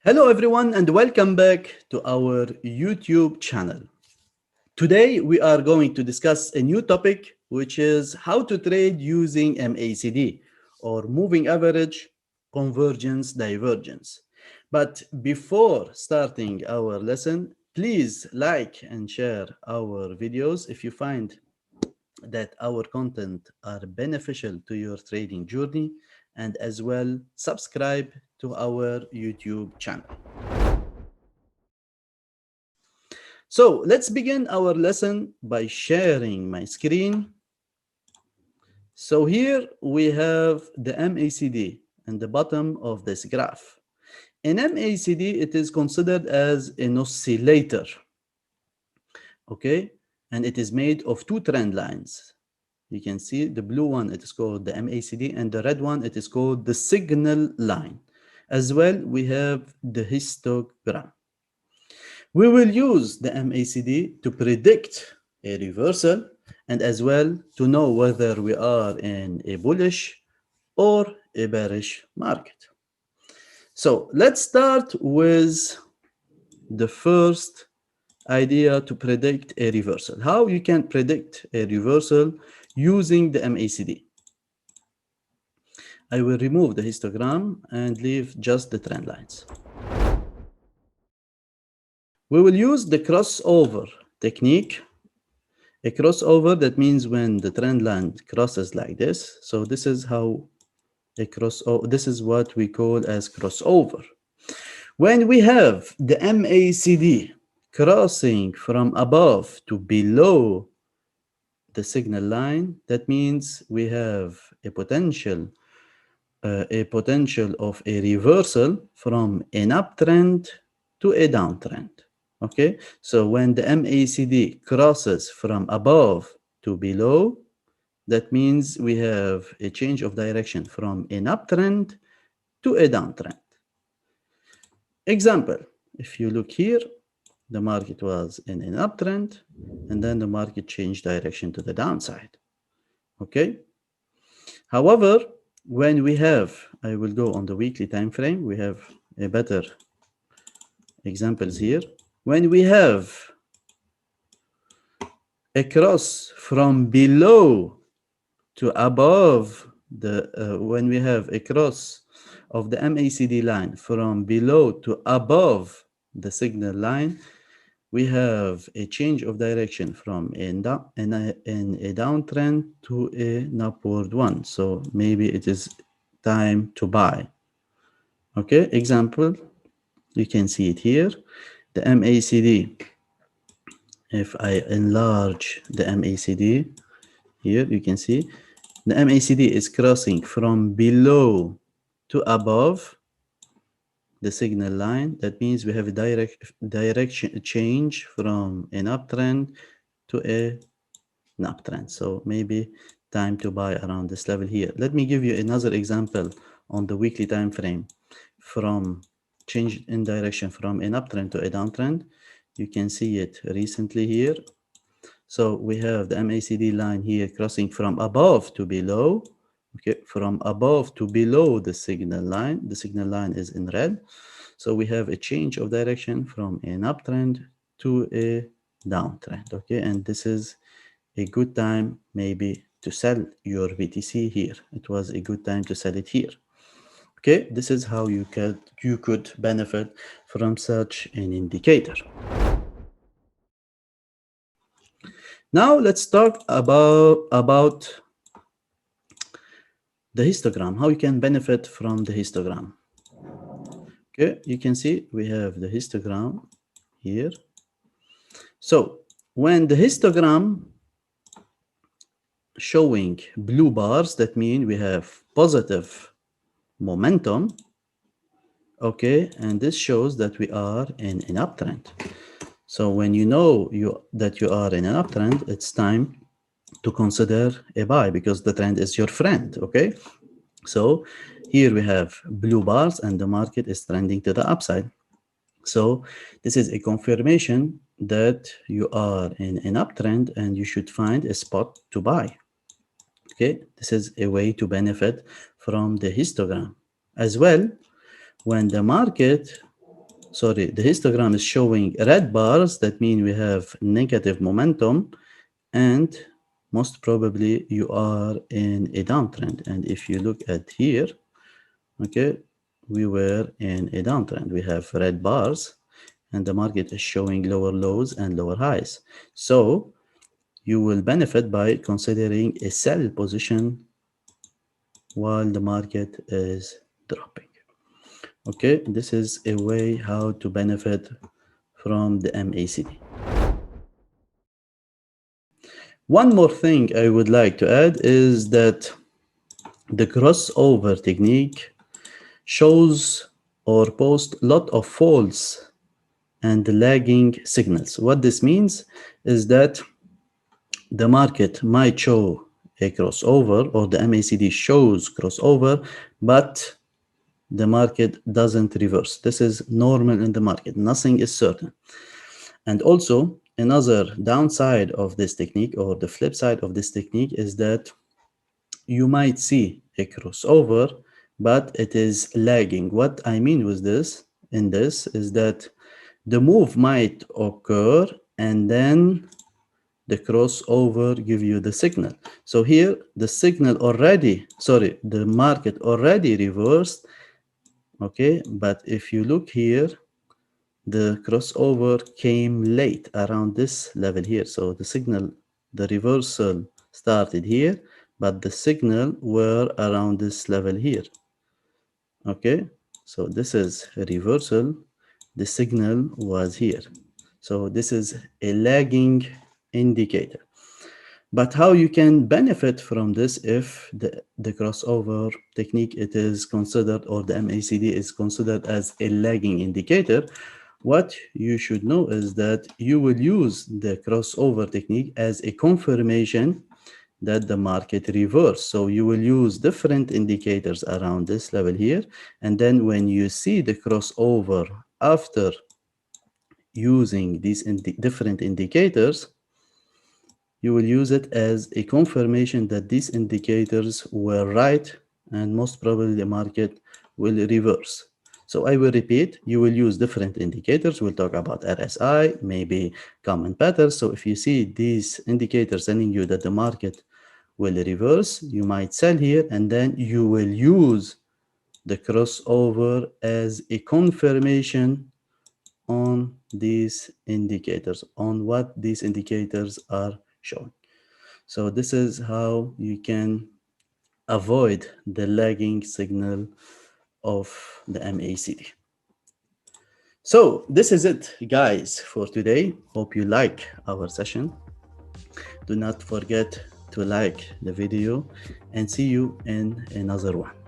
Hello everyone and welcome back to our YouTube channel. Today we are going to discuss a new topic, which is how to trade using MACD or moving average convergence divergence. But before starting our lesson, please like and share our videos if you find that our content are beneficial to your trading journey, and as well subscribe to our YouTube channel. So let's begin our lesson by sharing my screen. So here we have the MACD in the bottom of this graph. In MACD, it is considered as an oscillator, okay? And it is made of two trend lines. You can see the blue one, it is called the MACD, and the red one, it is called the signal line. As well, we have the histogram. We will use the MACD to predict a reversal and as well to know whether we are in a bullish or a bearish market. So let's start with the first idea to predict a reversal. How you can predict a reversal using the MACD. I will remove the histogram and leave just the trend lines. We will use the crossover technique. A crossover, that means when the trend line crosses like this. So this is how this is what we call as crossover. When we have the MACD crossing from above to below the signal line, that means we have a potential of a reversal from an uptrend to a downtrend. Okay, so when the MACD crosses from above to below, that means we have a change of direction from an uptrend to a downtrend. Example, if you look here, the market was in an uptrend, and then the market changed direction to the downside. Okay. However, when we have, I will go on the weekly time frame, we have a better examples here. When we have a cross from below to above when we have a cross of the MACD line from below to above the signal line, we have a change of direction from a downtrend to an upward one. So maybe it is time to buy. Okay, example, you can see it here. The MACD, if I enlarge the MACD, here you can see the MACD is crossing from below to above the signal line. That means we have a direction change from an uptrend to an uptrend. So maybe time to buy around this level here. Let me give you another example on the weekly time frame from change in direction from an uptrend to a downtrend. You can see it recently here. So we have the MACD line here crossing from above to below. Okay, from above to below the signal line. The signal line is in red. So we have a change of direction from an uptrend to a downtrend. Okay, and this is a good time maybe to sell your BTC here. It was a good time to sell it here. Okay, this is how you could benefit from such an indicator. Now let's talk about the histogram, how you can benefit from the histogram. Okay, you can see we have the histogram here. So when the histogram showing blue bars, that means we have positive momentum. Okay, and this shows that we are in an uptrend. So when you know that you are in an uptrend, it's time to consider a buy because the trend is your friend. Okay, so here we have blue bars and the market is trending to the upside. So this is a confirmation that you are in an uptrend and you should find a spot to buy. Okay, this is a way to benefit from the histogram. As well, when the market sorry, the histogram is showing red bars, that means we have negative momentum, and most probably you are in a downtrend. And if you look at here, okay, we were in a downtrend. We have red bars, and the market is showing lower lows and lower highs. So you will benefit by considering a sell position while the market is dropping. Okay, this is a way how to benefit from the MACD. One more thing I would like to add is that the crossover technique shows or posts a lot of false and lagging signals. What this means is that the market might show a crossover, or the MACD shows crossover, but the market doesn't reverse. This is normal in the market. Nothing is certain. And also, another downside of this technique, or the flip side of this technique, is that you might see a crossover, but it is lagging. What I mean with this is that the move might occur and then the crossover give you the signal. So here the signal already, sorry, the market already reversed. Okay, but if you look here, the crossover came late around this level here. So the signal, the reversal started here, but the signal were around this level here. Okay, so this is a reversal. The signal was here. So this is a lagging indicator. But how you can benefit from this if the crossover technique it is considered, or the MACD is considered as a lagging indicator, what you should know is that you will use the crossover technique as a confirmation that the market reversed. So you will use different indicators around this level here. And then when you see the crossover after using these different indicators, you will use it as a confirmation that these indicators were right, and most probably the market will reverse. So I will repeat, you will use different indicators. We'll talk about RSI, maybe common patterns. So if you see these indicators telling you that the market will reverse, you might sell here, and then you will use the crossover as a confirmation on these indicators, on what these indicators are showing. So this is how you can avoid the lagging signal of the MACD. So this is it, guys, for today. Hope you like our session. Do not forget to like the video, and see you in another one.